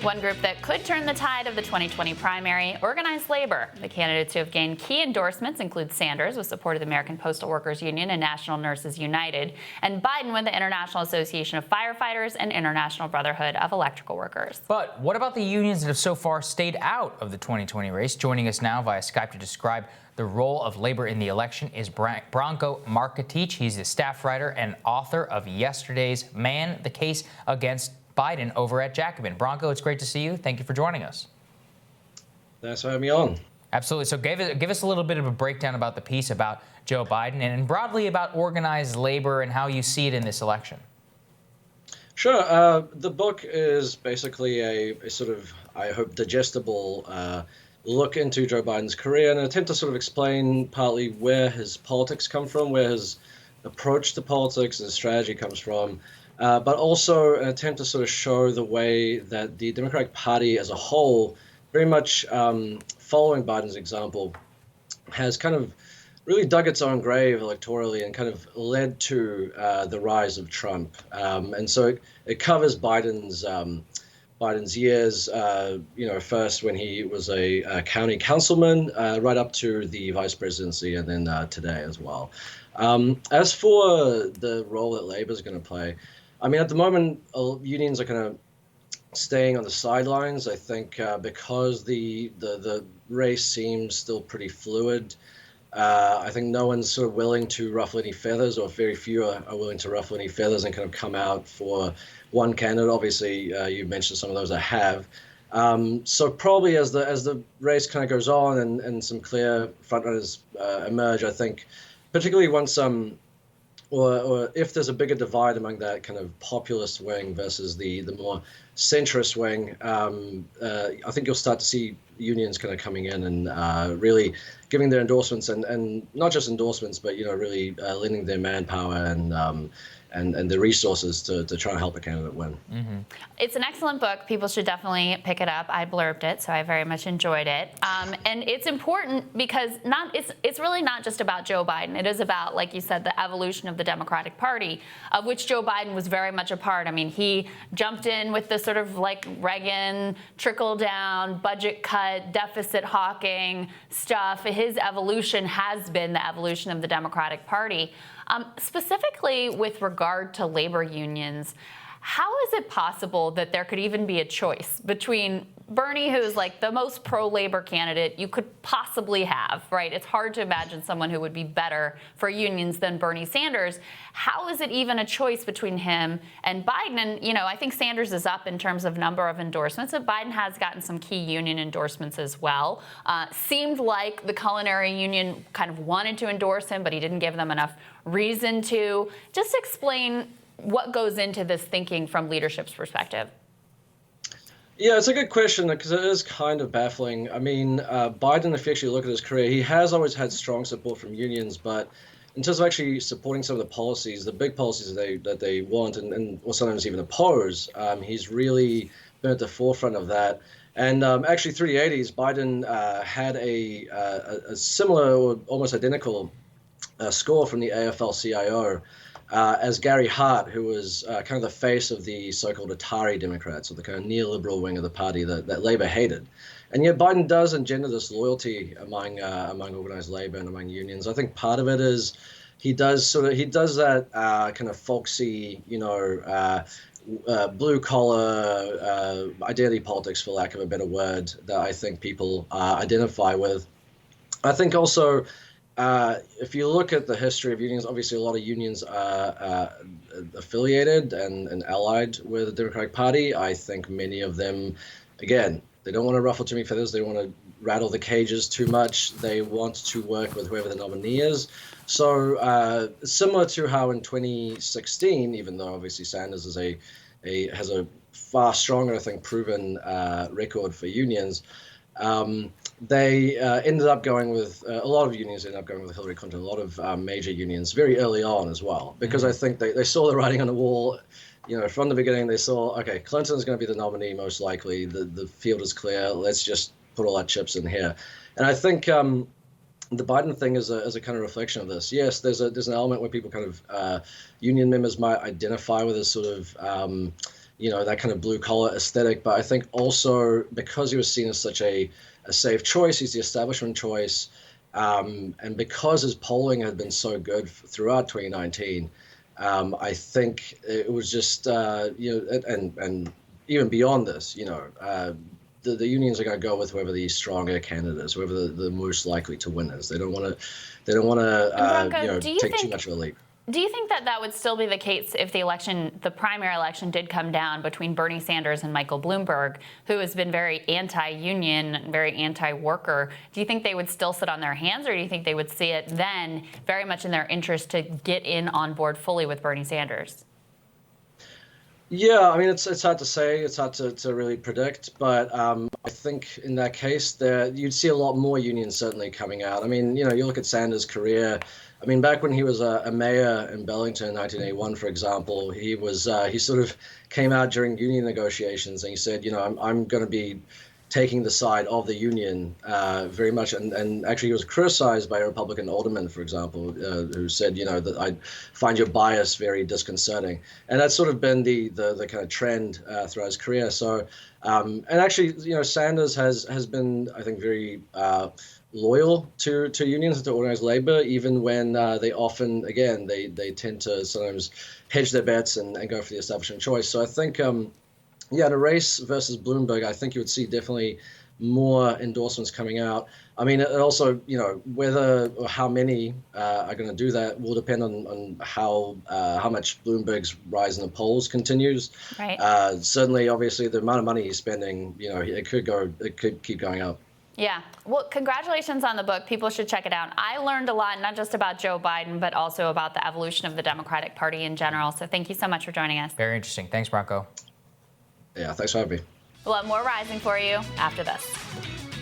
One group that could turn the tide of the 2020 primary, organized labor. The candidates who have gained key endorsements include Sanders, with support of the American Postal Workers Union and National Nurses United, and Biden with the International Association of Firefighters and International Brotherhood of Electrical Workers. But what about the unions that have so far stayed out of the 2020 race? Joining us now via Skype to describe the role of labor in the election is Branko Marcetic. He's the staff writer and author of yesterday's Man, the Case Against Biden over at Jacobin. Branko, it's great to see you. Thank you for joining us. Thanks for having me on. Absolutely. So give us a little bit of a breakdown about the piece about Joe Biden and broadly about organized labor and how you see it in this election. Sure. The book is basically a sort of, I hope, digestible look into Joe Biden's career and an attempt to sort of explain partly where his politics come from, where his approach to politics and his strategy comes from, but also an attempt to sort of show the way that the Democratic Party as a whole, very much following Biden's example, has kind of really dug its own grave electorally and kind of led to the rise of Trump. And so it covers Biden's years, first when he was a county councilman, right up to the vice presidency, and then today as well. As for the role that labor is going to play, I mean, at the moment, unions are kind of staying on the sidelines. I think because the race seems still pretty fluid. I think no one's sort of willing to ruffle any feathers, or very few are willing to ruffle any feathers and kind of come out for one candidate. Obviously, you mentioned some of those that have. So probably as the race kind of goes on and some clear frontrunners emerge, I think, particularly once or if there's a bigger divide among that kind of populist wing versus the more centrist wing, I think you'll start to see unions kind of coming in and really giving their endorsements and not just endorsements, but really lending their manpower and the resources to try and help a candidate win. Mm-hmm. It's an excellent book. People should definitely pick it up. I blurbed it, so I very much enjoyed it. And it's important because it's really not just about Joe Biden. It is about, like you said, the evolution of the Democratic Party, of which Joe Biden was very much a part. I mean, he jumped in with the sort of like Reagan trickle-down, budget cut, deficit hawking stuff. His evolution has been the evolution of the Democratic Party. Specifically with regard to labor unions, how is it possible that there could even be a choice between Bernie, who's like the most pro-labor candidate you could possibly have, right? It's hard to imagine someone who would be better for unions than Bernie Sanders. How is it even a choice between him and Biden? And, I think Sanders is up in terms of number of endorsements, but Biden has gotten some key union endorsements as well. Seemed like the culinary union kind of wanted to endorse him, but he didn't give them enough reason to. Just explain what goes into this thinking from leadership's perspective. Yeah, it's a good question because it is kind of baffling. I mean, Biden, if you actually look at his career, he has always had strong support from unions, but in terms of actually supporting some of the policies, the big policies that they want and or sometimes even oppose, he's really been at the forefront of that. And actually, through the 80s, Biden had a similar or almost identical score from the AFL-CIO as Gary Hart, who was kind of the face of the so-called Atari Democrats, or the kind of neoliberal wing of the party that Labor hated. And yet Biden does engender this loyalty among organized labor and among unions. I think part of it is he does that kind of folksy, blue collar identity politics, for lack of a better word, that I think people identify with. I think also, if you look at the history of unions, obviously a lot of unions are affiliated and allied with the Democratic Party. I think many of them, again, they don't want to ruffle too many feathers. They don't want to rattle the cages too much. They want to work with whoever the nominee is. So similar to how in 2016, even though obviously Sanders has a far stronger, I think, proven record for unions, they ended up going with a lot of unions ended up going with Hillary Clinton, a lot of major unions very early on as well, because I think they saw the writing on the wall. From the beginning, they saw, okay, Clinton's going to be the nominee most likely. The field is clear. Let's just put all our chips in here. And I think the Biden thing is a kind of reflection of this. Yes, there's an element where people kind of union members might identify with this sort of that kind of blue collar aesthetic. But I think also because he was seen as such a safe choice, he's the establishment choice. And because his polling had been so good throughout 2019, I think it was just, and even beyond this, the unions are going to go with whoever the stronger candidate is, whoever the most likely to win is. They don't want Branko, to take too much of a leap. Do you think that would still be the case if the primary election did come down between Bernie Sanders and Michael Bloomberg, who has been very anti-union, very anti-worker? Do you think they would still sit on their hands, or do you think they would see it then very much in their interest to get in on board fully with Bernie Sanders? Yeah, I mean, it's hard to say. It's hard to really predict. But I think in that case, you'd see a lot more unions certainly coming out. I mean, you look at Sanders' career. I mean, back when he was a mayor in Bellingham in 1981, for example, he sort of came out during union negotiations and he said, I'm going to be taking the side of the union very much. And actually, he was criticized by a Republican alderman, for example, who said, that I find your bias very disconcerting. And that's sort of been the kind of trend throughout his career. So, and actually, Sanders has been, I think, very loyal to unions and to organized labor, even when they often, again, they tend to sometimes hedge their bets and go for the establishment choice. So I think, in a race versus Bloomberg, I think you would see definitely more endorsements coming out. I mean, it also, whether or how many are going to do that will depend on how much Bloomberg's rise in the polls continues. Right. Certainly, obviously, the amount of money he's spending, it could keep going up. Yeah. Well, congratulations on the book. People should check it out. I learned a lot, not just about Joe Biden, but also about the evolution of the Democratic Party in general. So thank you so much for joining us. Very interesting. Thanks, Branko. Yeah, thanks for having me. We'll have more Rising for you after this.